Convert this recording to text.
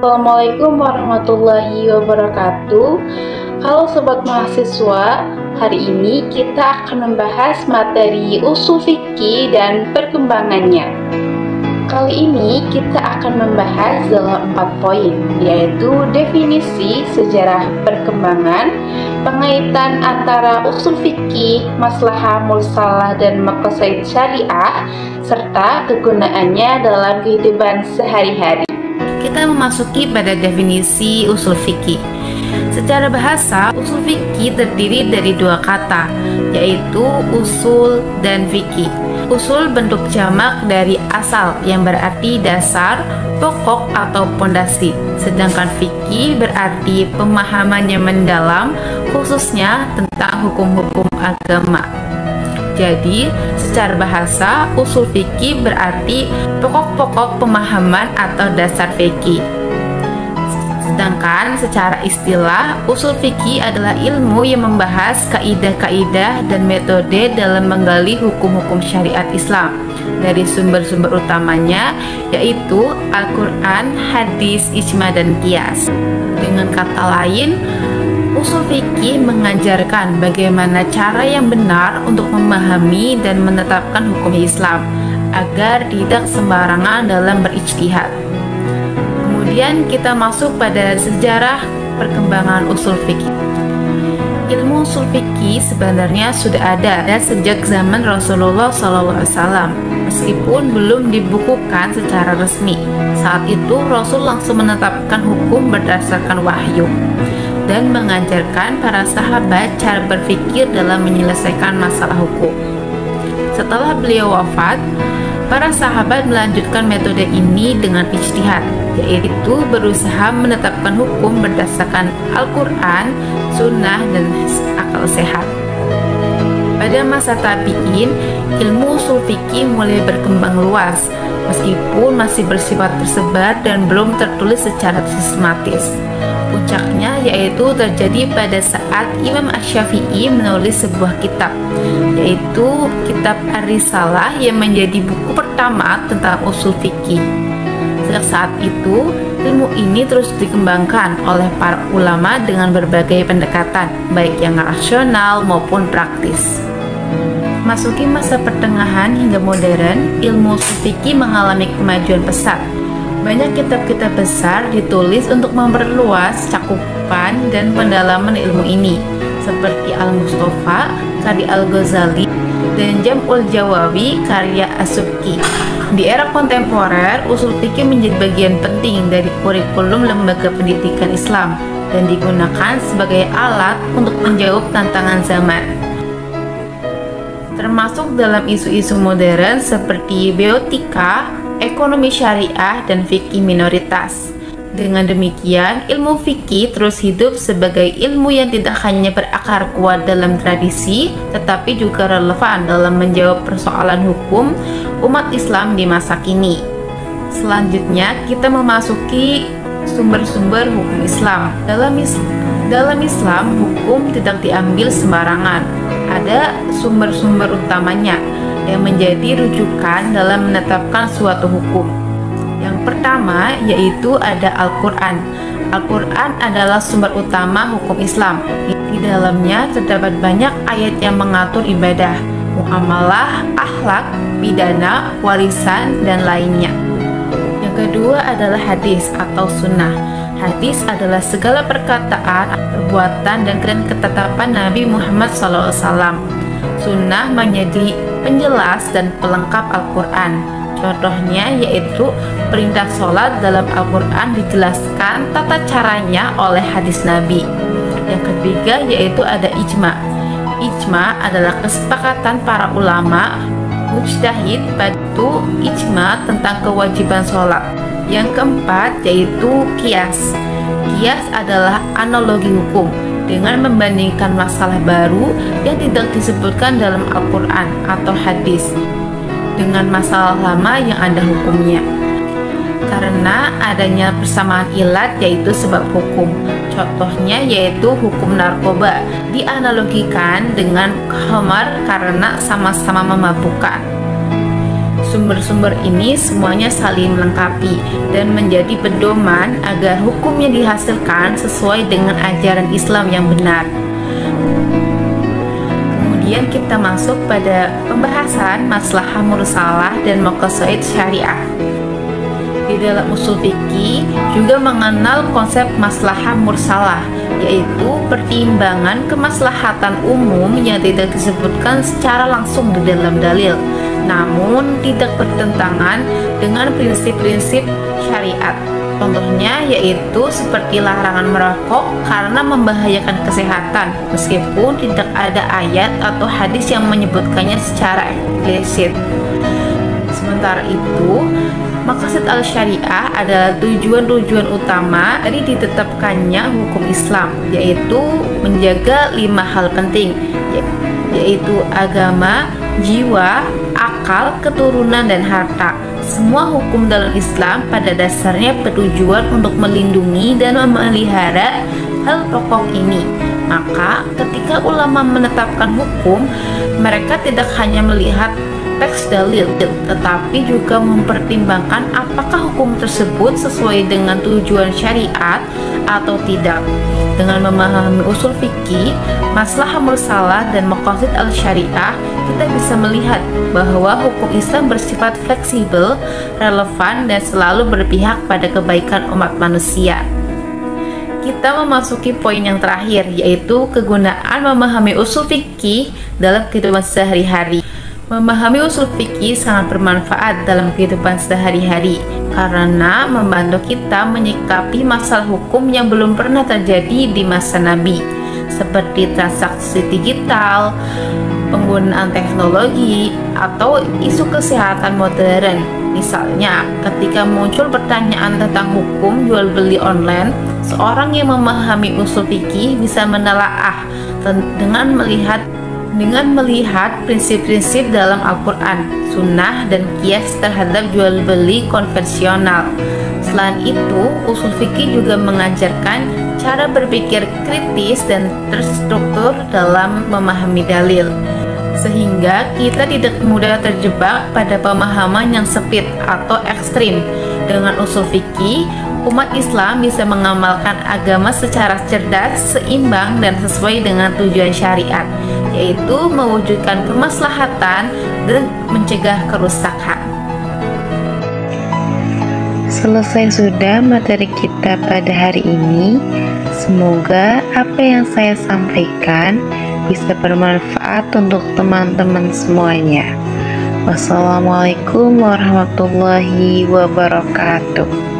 Assalamualaikum warahmatullahi wabarakatuh. Halo sobat mahasiswa, hari ini kita akan membahas materi usul fikih dan perkembangannya. Kali ini kita akan membahas dalam 4 poin, yaitu definisi, sejarah perkembangan, pengaitan antara usul fikih, maslahah mursalah dan maqasid syariah, serta kegunaannya dalam kehidupan sehari-hari. Kita memasuki pada definisi usul fikih. Secara bahasa, usul fikih terdiri dari 2 kata, yaitu usul dan fikih. Usul bentuk jamak dari asal yang berarti dasar, pokok atau pondasi. Sedangkan fikih berarti pemahaman yang mendalam, khususnya tentang hukum-hukum agama. Jadi, secara bahasa, usul fikih berarti pokok-pokok pemahaman atau dasar fikih. Sedangkan secara istilah, usul fikih adalah ilmu yang membahas kaidah-kaidah dan metode dalam menggali hukum-hukum syariat Islam dari sumber-sumber utamanya, yaitu Al-Quran, hadis, ijma, dan qiyas. Dengan kata lain, usul fikih mengajarkan bagaimana cara yang benar untuk memahami dan menetapkan hukum Islam agar tidak sembarangan dalam berijtihad. Kemudian kita masuk pada sejarah perkembangan usul fikih. Ilmu usul fikih sebenarnya sudah ada sejak zaman Rasulullah SAW, meskipun belum dibukukan secara resmi. Saat itu Rasul langsung menetapkan hukum berdasarkan wahyu dan mengajarkan para sahabat cara berpikir dalam menyelesaikan masalah hukum. Setelah beliau wafat, para sahabat melanjutkan metode ini dengan ijtihad, yaitu berusaha menetapkan hukum berdasarkan Al-Quran, Sunnah, dan akal sehat. Pada masa tabi'in, ilmu usul fikih mulai berkembang luas, meskipun masih bersifat tersebar dan belum tertulis secara sistematis. Puncaknya yaitu terjadi pada saat Imam Asy-Syafi'i menulis sebuah kitab, yaitu kitab Ar-Risalah yang menjadi buku pertama tentang usul fikih. Sejak saat itu, ilmu ini terus dikembangkan oleh para ulama dengan berbagai pendekatan, baik yang rasional maupun praktis. Masuki masa pertengahan hingga modern, ilmu usul fikih mengalami kemajuan pesat. Banyak kitab-kitab besar ditulis untuk memperluas cakupan dan pendalaman ilmu ini, seperti Al-Mustafa karya Al-Ghazali dan Jam'ul Jawawi karya As-Subki. Di era kontemporer, usul fikih menjadi bagian penting dari kurikulum lembaga pendidikan Islam dan digunakan sebagai alat untuk menjawab tantangan zaman, termasuk dalam isu-isu modern seperti bioetika, ekonomi syariah, dan fikih minoritas. Dengan demikian, ilmu fikih terus hidup sebagai ilmu yang tidak hanya berakar kuat dalam tradisi, tetapi juga relevan dalam menjawab persoalan hukum umat Islam di masa kini. Selanjutnya, kita memasuki sumber-sumber hukum Islam. Dalam Islam, hukum tidak diambil sembarangan. Ada sumber-sumber utamanya yang menjadi rujukan dalam menetapkan suatu hukum. Yang pertama yaitu ada Al-Quran. Al-Quran adalah sumber utama hukum Islam. Di dalamnya terdapat banyak ayat yang mengatur ibadah, muamalah, akhlak, pidana, warisan, dan lainnya. Yang kedua adalah hadis atau sunnah. Hadis adalah segala perkataan, perbuatan, dan ketetapan Nabi Muhammad SAW. Sunnah menjadi penjelas dan pelengkap Al-Quran. Contohnya yaitu perintah sholat dalam Al-Quran dijelaskan tata caranya oleh hadis Nabi. Yang ketiga yaitu ada ijma. Ijma adalah kesepakatan para ulama mujtahid pada ijma tentang kewajiban sholat. Yang keempat yaitu qiyas. Qiyas adalah analogi hukum dengan membandingkan masalah baru yang tidak disebutkan dalam Al-Quran atau hadis dengan masalah lama yang ada hukumnya, karena adanya persamaan ilat yaitu sebab hukum. Contohnya yaitu hukum narkoba dianalogikan dengan khamar karena sama-sama memabukkan. Sumber-sumber ini semuanya saling melengkapi dan menjadi pedoman agar hukumnya dihasilkan sesuai dengan ajaran Islam yang benar. Kemudian kita masuk pada pembahasan maslahah mursalah dan maqasid syariah. Di dalam usul fikih juga mengenal konsep maslahah mursalah, yaitu pertimbangan kemaslahatan umum yang tidak disebutkan secara langsung di dalam dalil, namun tidak bertentangan dengan prinsip-prinsip syariat. Contohnya yaitu seperti larangan merokok karena membahayakan kesehatan, meskipun tidak ada ayat atau hadis yang menyebutkannya secara eksplisit. Sementara itu, maqasid al-syariah adalah tujuan-tujuan utama dari ditetapkannya hukum Islam, yaitu menjaga 5 hal penting, yaitu agama, jiwa, akal, keturunan, dan harta. Semua hukum dalam Islam pada dasarnya bertujuan untuk melindungi dan memelihara hal pokok ini. Maka ketika ulama menetapkan hukum, mereka tidak hanya melihat teks dalil, tetapi juga mempertimbangkan apakah hukum tersebut sesuai dengan tujuan syariat atau tidak. Dengan memahami usul fikih, maslahah mursalah dan maqasid al-syariah, kita bisa melihat bahwa hukum Islam bersifat fleksibel, relevan, dan selalu berpihak pada kebaikan umat manusia. Kita memasuki poin yang terakhir, yaitu kegunaan memahami usul fikih dalam kehidupan sehari-hari. Memahami usul fikih sangat bermanfaat dalam kehidupan sehari-hari karena membantu kita menyikapi masalah hukum yang belum pernah terjadi di masa Nabi, seperti transaksi digital, penggunaan teknologi, atau isu kesehatan modern. Misalnya, ketika muncul pertanyaan tentang hukum jual beli online, seorang yang memahami usul fikih bisa menelaah dengan melihat prinsip-prinsip dalam Al-Quran, Sunnah, dan kias terhadap jual beli konvensional. Selain itu, usul fikih juga mengajarkan cara berpikir kritis dan terstruktur dalam memahami dalil, sehingga kita tidak mudah terjebak pada pemahaman yang sempit atau ekstrim. Dengan usul fikih, umat Islam bisa mengamalkan agama secara cerdas, seimbang, dan sesuai dengan tujuan syariat, yaitu mewujudkan kemaslahatan dan mencegah kerusakan. Selesai sudah materi kita pada hari ini. Semoga apa yang saya sampaikan bisa bermanfaat untuk teman-teman semuanya. Wassalamualaikum warahmatullahi wabarakatuh.